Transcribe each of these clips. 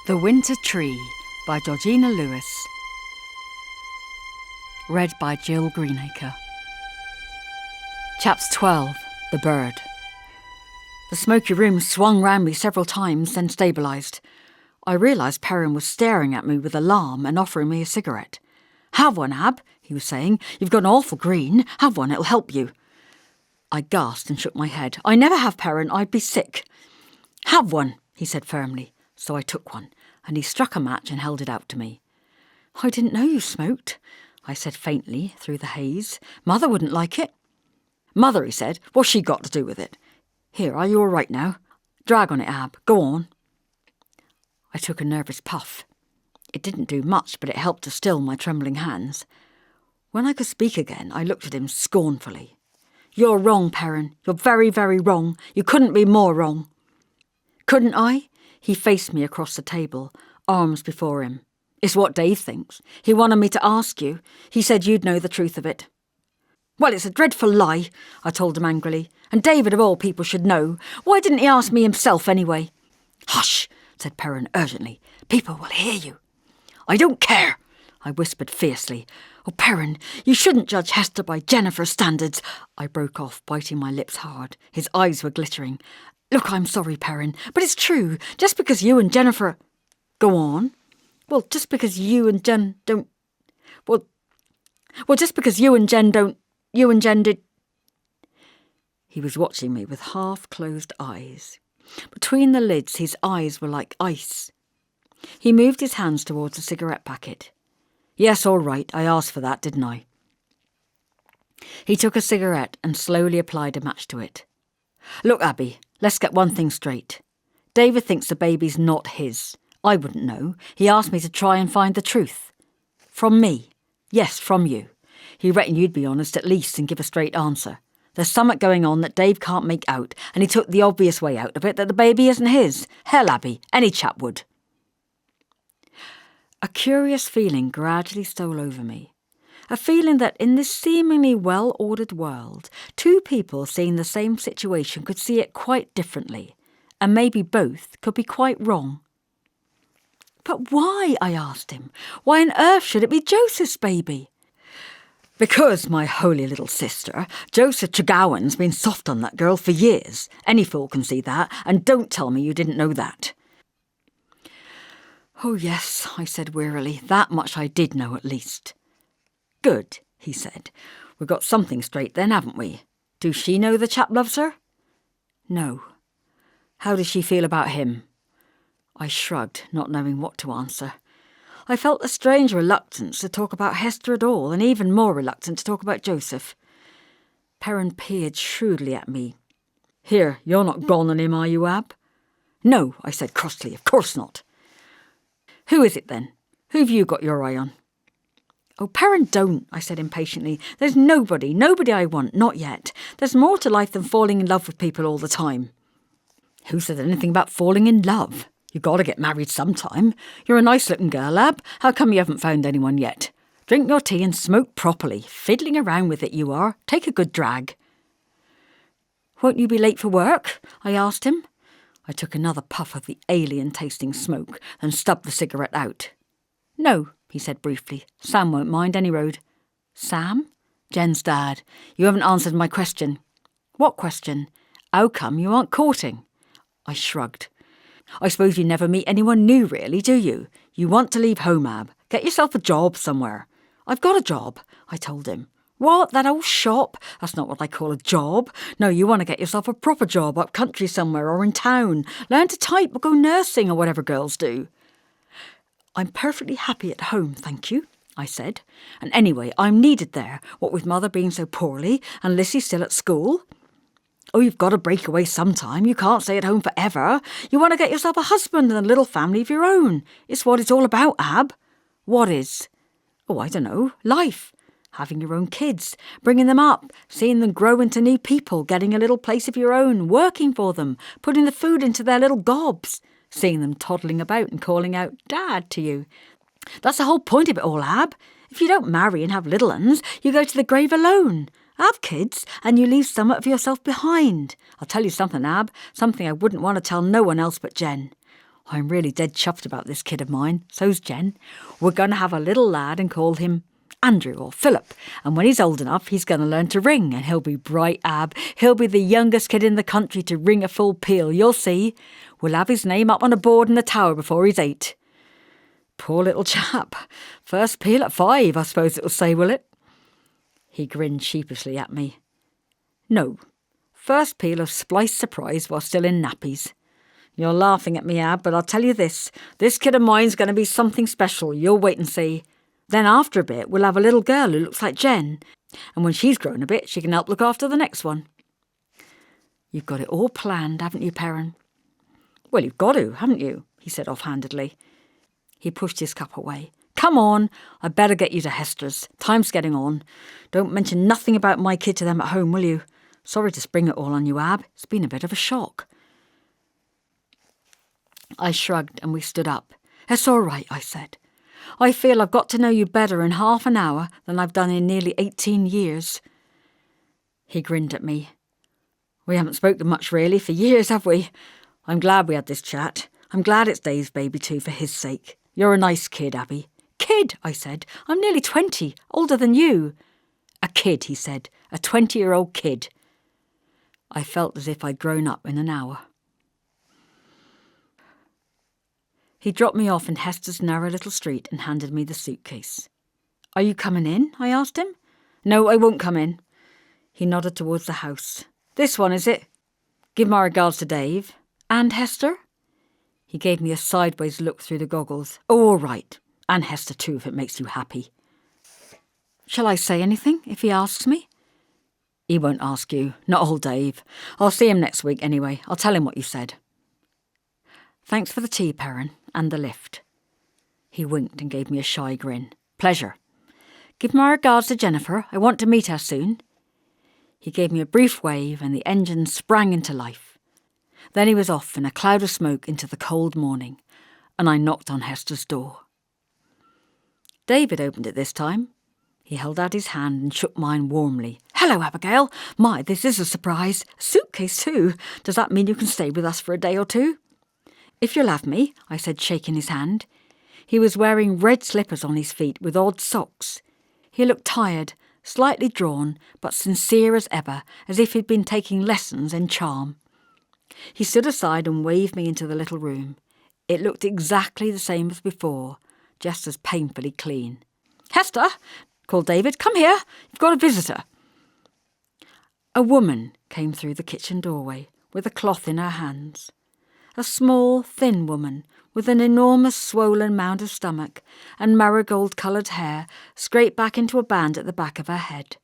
The Winter Tree by Georgina Lewis. Read by Jill Greenacre. Chapter 12. The Bird. The smoky room swung round me several times, then stabilised. I realised Perrin was staring at me with alarm and offering me a cigarette. "Have one, Ab," he was saying. "You've got an awful green. Have one, it'll help you." I gasped and shook my head. "I never have, Perrin. I'd be sick." "Have one," he said firmly. So I took one, and he struck a match and held it out to me. "I didn't know you smoked," I said faintly through the haze. "Mother wouldn't like it." "Mother," he said. "What's she got to do with it? Here, are you all right now? Drag on it, Ab. Go on." I took a nervous puff. It didn't do much, but it helped to still my trembling hands. When I could speak again, I looked at him scornfully. "You're wrong, Perrin. You're very, very wrong. You couldn't be more wrong." "Couldn't I?" He faced me across the table, arms before him. "It's what Dave thinks. He wanted me to ask you. He said you'd know the truth of it." "Well, it's a dreadful lie," I told him angrily. "And David, of all people, should know. Why didn't he ask me himself anyway?" "Hush," said Perrin urgently. "People will hear you." "I don't care," I whispered fiercely. "Oh, Perrin, you shouldn't judge Hester by Jennifer's standards." I broke off, biting my lips hard. His eyes were glittering. "Look, I'm sorry, Perrin, but it's true. Just because you and Jennifer—" "Go on." "Well, just because you and Jen don't... Well, just because you and Jen don't... You and Jen did..." He was watching me with half-closed eyes. Between the lids, his eyes were like ice. He moved his hands towards a cigarette packet. "Yes, all right, I asked for that, didn't I?" He took a cigarette and slowly applied a match to it. "Look, Abby, let's get one thing straight. David thinks the baby's not his. I wouldn't know. He asked me to try and find the truth. From me. Yes, from you. He reckoned you'd be honest at least and give a straight answer. There's something going on that Dave can't make out, and he took the obvious way out of it, that the baby isn't his. Hell, Abby, any chap would." A curious feeling gradually stole over me. A feeling that in this seemingly well-ordered world, two people seeing the same situation could see it quite differently, and maybe both could be quite wrong. "But why?" I asked him. "Why on earth should it be Joseph's baby?" "Because, my holy little sister, Joseph Tregowan's been soft on that girl for years. Any fool can see that, and don't tell me you didn't know that." "Oh yes," I said wearily, "that much I did know at least." "Good," he said. "We've got something straight then, haven't we? Do she know the chap loves her?" "No." "How does she feel about him?" I shrugged, not knowing what to answer. I felt a strange reluctance to talk about Hester at all, and even more reluctant to talk about Joseph. Perrin peered shrewdly at me. "Here, you're not gone on him, are you, Ab?" "No," I said crossly, "of course not." "Who is it then? Who've you got your eye on?" "Oh, Perrin, don't," I said impatiently. "There's nobody I want, not yet. There's more to life than falling in love with people all the time." "Who said anything about falling in love? You got to get married sometime. You're a nice-looking girl, Ab. How come you haven't found anyone yet? Drink your tea and smoke properly. Fiddling around with it, you are. Take a good drag." "Won't you be late for work?" I asked him. I took another puff of the alien-tasting smoke, then stubbed the cigarette out. "No," he said briefly. "Sam won't mind any road." "Sam?" "Jen's dad. You haven't answered my question." "What question?" "How come you aren't courting?" I shrugged. "I suppose you never meet anyone new, really, do you? You want to leave home, Ab. Get yourself a job somewhere." "I've got a job," I told him. "What, that old shop? That's not what I call a job. No, you want to get yourself a proper job up country somewhere or in town. Learn to type or go nursing or whatever girls do." "I'm perfectly happy at home, thank you," I said. "And anyway, I'm needed there, what with Mother being so poorly and Lissy still at school." "Oh, you've got to break away sometime. You can't stay at home forever. You want to get yourself a husband and a little family of your own. It's what it's all about, Ab." "What is?" "Oh, I don't know. Life. Having your own kids, bringing them up, seeing them grow into new people, getting a little place of your own, working for them, putting the food into their little gobs, seeing them toddling about and calling out, 'Dad,' to you. That's the whole point of it all, Ab. If you don't marry and have little uns, you go to the grave alone. Have kids, and you leave some of yourself behind. I'll tell you something, Ab, something I wouldn't want to tell no one else but Jen. I'm really dead chuffed about this kid of mine. So's Jen. We're going to have a little lad and call him Andrew or Philip. And when he's old enough, he's going to learn to ring. And he'll be bright, Ab. He'll be the youngest kid in the country to ring a full peal. You'll see. We'll have his name up on a board in the tower before he's 8. Poor little chap. First peal at 5, I suppose it'll say, will it? He grinned sheepishly at me. No. First peal of spliced surprise while still in nappies. You're laughing at me, Ab, but I'll tell you this. This kid of mine's going to be something special. You'll wait and see. Then after a bit, we'll have a little girl who looks like Jen. And when she's grown a bit, she can help look after the next one. You've got it all planned, haven't you, Perrin? Well, you've got to, haven't you? He said offhandedly. He pushed his cup away. Come on, I'd better get you to Hester's. Time's getting on. Don't mention nothing about my kid to them at home, will you? Sorry to spring it all on you, Ab. It's been a bit of a shock. I shrugged and we stood up. It's all right, I said. I feel I've got to know you better in half an hour than I've done in nearly 18 years. He grinned at me. We haven't spoken much really for years, have we? I'm glad we had this chat. I'm glad it's Dave's baby too, for his sake. You're a nice kid, Abby. Kid, I said. I'm nearly 20, older than you. A kid, he said. A 20-year-old kid. I felt as if I'd grown up in an hour. He dropped me off in Hester's narrow little street and handed me the suitcase. Are you coming in? I asked him. No, I won't come in. He nodded towards the house. This one, is it? Give my regards to Dave. And Hester? He gave me a sideways look through the goggles. Oh, all right. And Hester too, if it makes you happy. Shall I say anything if he asks me? He won't ask you. Not old Dave. I'll see him next week anyway. I'll tell him what you said. Thanks for the tea, Perrin, and the lift. He winked and gave me a shy grin. Pleasure. Give my regards to Jennifer. I want to meet her soon. He gave me a brief wave and the engine sprang into life. Then he was off in a cloud of smoke into the cold morning, and I knocked on Hester's door. David opened it this time. He held out his hand and shook mine warmly. Hello, Abigail. My, this is a surprise. A suitcase too. Does that mean you can stay with us for a day or two? If you'll have me, I said, shaking his hand. He was wearing red slippers on his feet with odd socks. He looked tired, slightly drawn, but sincere as ever, as if he'd been taking lessons in charm. He stood aside and waved me into the little room. It looked exactly the same as before, just as painfully clean. Hester, called David, come here. You've got a visitor. A woman came through the kitchen doorway with a cloth in her hands. A small, thin woman with an enormous swollen mound of stomach and marigold-coloured hair scraped back into a band at the back of her head.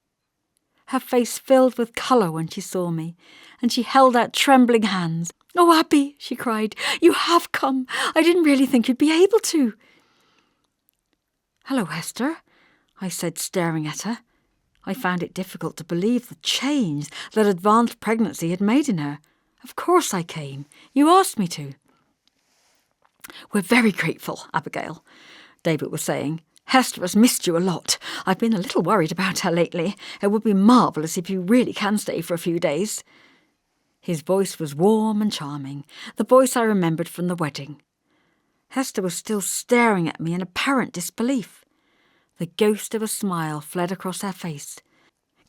Her face filled with colour when she saw me, and she held out trembling hands. Oh, Abby, she cried, you have come. I didn't really think you'd be able to. Hello, Hester, I said, staring at her. I found it difficult to believe the change that advanced pregnancy had made in her. Of course I came. You asked me to. We're very grateful, Abigail, David was saying. Hester has missed you a lot. I've been a little worried about her lately. It would be marvellous if you really can stay for a few days. His voice was warm and charming, the voice I remembered from the wedding. Hester was still staring at me in apparent disbelief. The ghost of a smile fled across her face.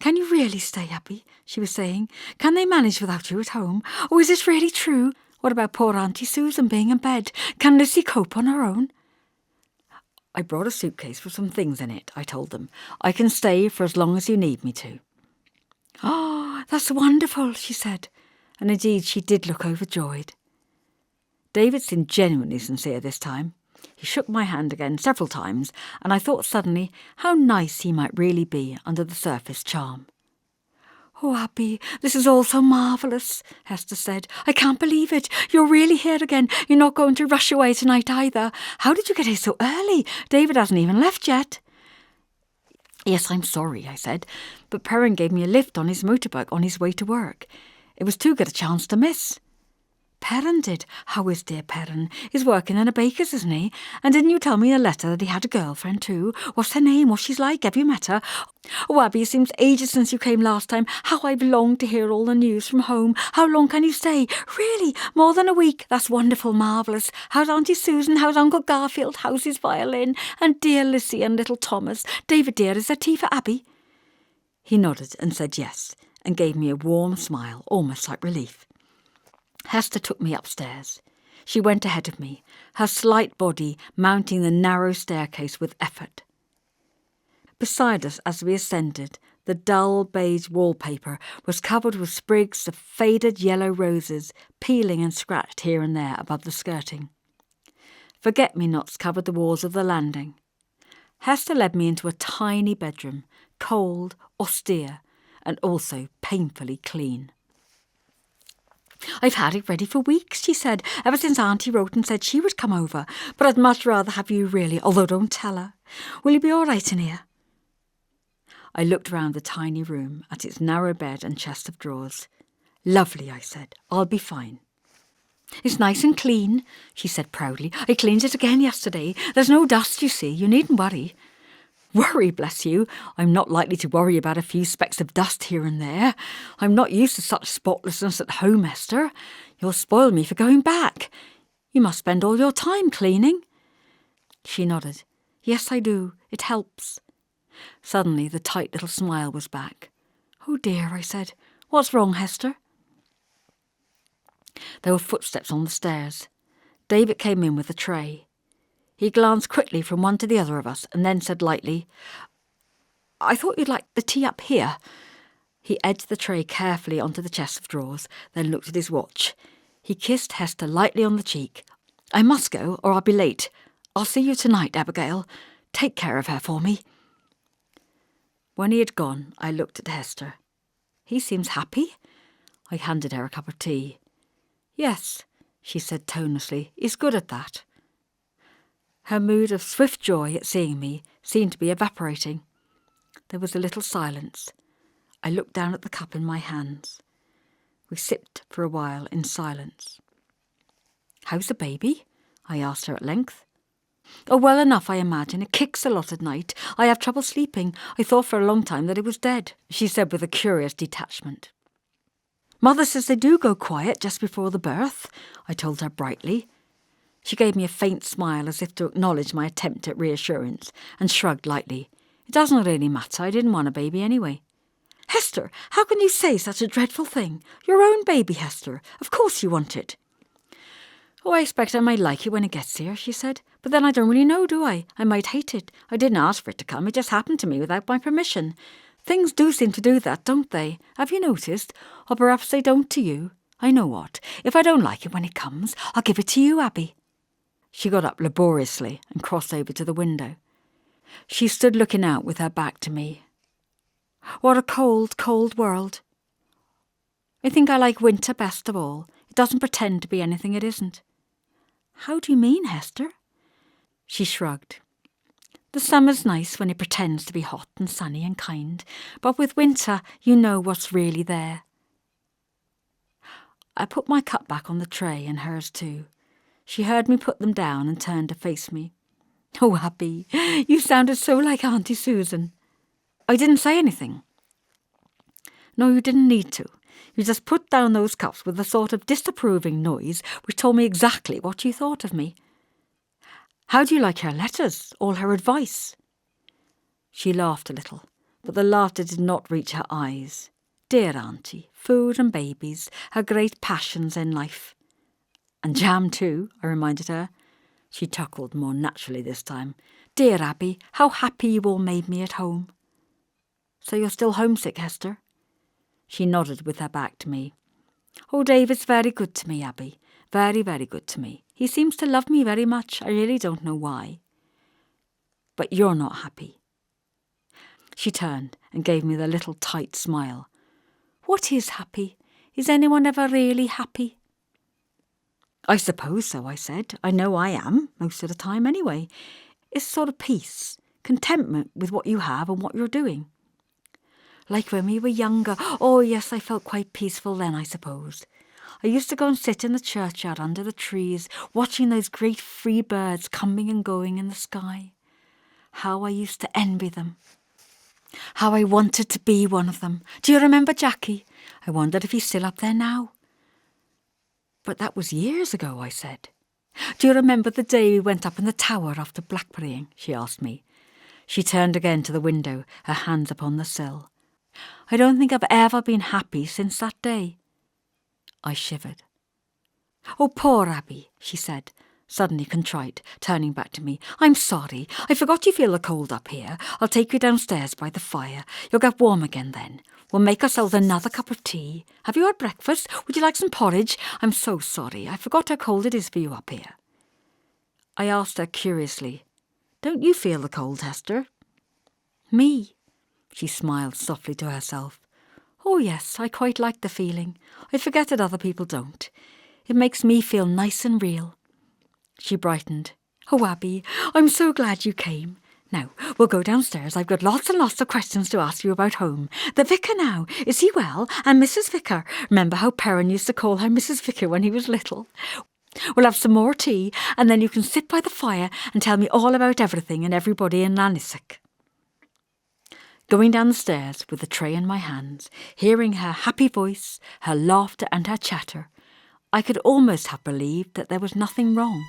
Can you really stay, Abby? She was saying. Can they manage without you at home? Oh, is this really true? What about poor Auntie Susan being in bed? Can Lizzie cope on her own? I brought a suitcase with some things in it, I told them. I can stay for as long as you need me to. Oh, that's wonderful, she said. And indeed she did look overjoyed. David seemed genuinely sincere this time. He shook my hand again several times, and I thought suddenly how nice he might really be under the surface charm. Oh, Abby, this is all so marvellous, Hester said. I can't believe it. You're really here again. You're not going to rush away tonight either. How did you get here so early? David hasn't even left yet. Yes, I'm sorry, I said, but Perrin gave me a lift on his motorbike on his way to work. It was too good a chance to miss. Perrin did. How is dear Perrin? He's working in a baker's, isn't he? And didn't you tell me in a letter that he had a girlfriend too? What's her name? What she's like? Have you met her? Oh, Abby, it seems ages since you came last time. How I've longed to hear all the news from home. How long can you stay? Really? More than a week? That's wonderful, marvellous. How's Auntie Susan? How's Uncle Garfield? How's his violin? And dear Lissy and little Thomas? David dear, is there tea for Abby? He nodded and said yes, and gave me a warm smile, almost like relief. Hester took me upstairs. She went ahead of me, her slight body mounting the narrow staircase with effort. Beside us, as we ascended, the dull beige wallpaper was covered with sprigs of faded yellow roses, peeling and scratched here and there above the skirting. Forget-me-nots covered the walls of the landing. Hester led me into a tiny bedroom, cold, austere, and also painfully clean. I've had it ready for weeks, she said, ever since Auntie wrote and said she would come over, but I'd much rather have you really, although don't tell her. Will you be all right in here? I looked round the tiny room, at its narrow bed and chest of drawers. Lovely, I said. I'll be fine. It's nice and clean, she said proudly. I cleaned it again yesterday. There's no dust, you see. You needn't worry. Worry, bless you. I'm not likely to worry about a few specks of dust here and there. I'm not used to such spotlessness at home, Esther. You'll spoil me for going back. You must spend all your time cleaning. She nodded. Yes, I do. It helps. Suddenly the tight little smile was back. Oh dear, I said. What's wrong, Hester? There were footsteps on the stairs. David came in with a tray. He glanced quickly from one to the other of us and then said lightly, I thought you'd like the tea up here. He edged the tray carefully onto the chest of drawers, then looked at his watch. He kissed Hester lightly on the cheek. I must go, or I'll be late. I'll see you tonight, Abigail. Take care of her for me. When he had gone, I looked at Hester. He seems happy. I handed her a cup of tea. Yes, she said tonelessly, he's good at that. Her mood of swift joy at seeing me seemed to be evaporating. There was a little silence. I looked down at the cup in my hands. We sipped for a while in silence. How's the baby? I asked her at length. Oh, well enough, I imagine. It kicks a lot at night. I have trouble sleeping. I thought for a long time that it was dead, she said with a curious detachment. Mother says they do go quiet just before the birth, I told her brightly. She gave me a faint smile as if to acknowledge my attempt at reassurance and shrugged lightly. It doesn't really matter. I didn't want a baby anyway. Hester, how can you say such a dreadful thing? Your own baby, Hester. Of course you want it. Oh, I expect I might like it when it gets here, she said. But then I don't really know, do I? I might hate it. I didn't ask for it to come. It just happened to me without my permission. Things do seem to do that, don't they? Have you noticed? Or perhaps they don't to you. I know what. If I don't like it when it comes, I'll give it to you, Abby. She got up laboriously and crossed over to the window. She stood looking out with her back to me. What a cold, cold world. I think I like winter best of all. It doesn't pretend to be anything it isn't. How do you mean, Hester? She shrugged. The summer's nice when it pretends to be hot and sunny and kind, but with winter you know what's really there. I put my cup back on the tray and hers too. She heard me put them down and turned to face me. Oh, Abby, you sounded so like Auntie Susan. I didn't say anything. No, you didn't need to. You just put down those cups with a sort of disapproving noise which told me exactly what you thought of me. How do you like her letters, all her advice? She laughed a little, but the laughter did not reach her eyes. Dear Auntie, food and babies, her great passions in life. And jam too, I reminded her. She chuckled more naturally this time. Dear Abby, how happy you all made me at home. So you're still homesick, Hester? She nodded with her back to me. Oh, David's very good to me, Abby. Very, very good to me. He seems to love me very much. I really don't know why. But you're not happy. She turned and gave me the little tight smile. What is happy? Is anyone ever really happy? I suppose so, I said. I know I am, most of the time anyway. It's sort of peace, contentment with what you have and what you're doing. Like when we were younger. Oh, yes, I felt quite peaceful then, I suppose. I used to go and sit in the churchyard under the trees, watching those great free birds coming and going in the sky. How I used to envy them. How I wanted to be one of them. Do you remember Jackie? I wondered if he's still up there now. But that was years ago, I said. Do you remember the day we went up in the tower after blackberrying? She asked me. She turned again to the window, her hands upon the sill. I don't think I've ever been happy since that day. I shivered. Oh, poor Abby, she said, suddenly contrite, turning back to me. I'm sorry. I forgot you feel the cold up here. I'll take you downstairs by the fire. You'll get warm again then. We'll make ourselves another cup of tea. Have you had breakfast? Would you like some porridge? I'm so sorry. I forgot how cold it is for you up here. I asked her curiously, Don't you feel the cold, Hester? Me? She smiled softly to herself. Oh yes, I quite like the feeling. I forget that other people don't. It makes me feel nice and real. She brightened. Oh, Abby, I'm so glad you came. Now, we'll go downstairs. I've got lots and lots of questions to ask you about home. The vicar now, is he well? And Mrs. Vicar. Remember how Perrin used to call her Mrs. Vicar when he was little? We'll have some more tea, and then you can sit by the fire and tell me all about everything and everybody in Lanisik. Going down the stairs with the tray in my hands, hearing her happy voice, her laughter and her chatter, I could almost have believed that there was nothing wrong.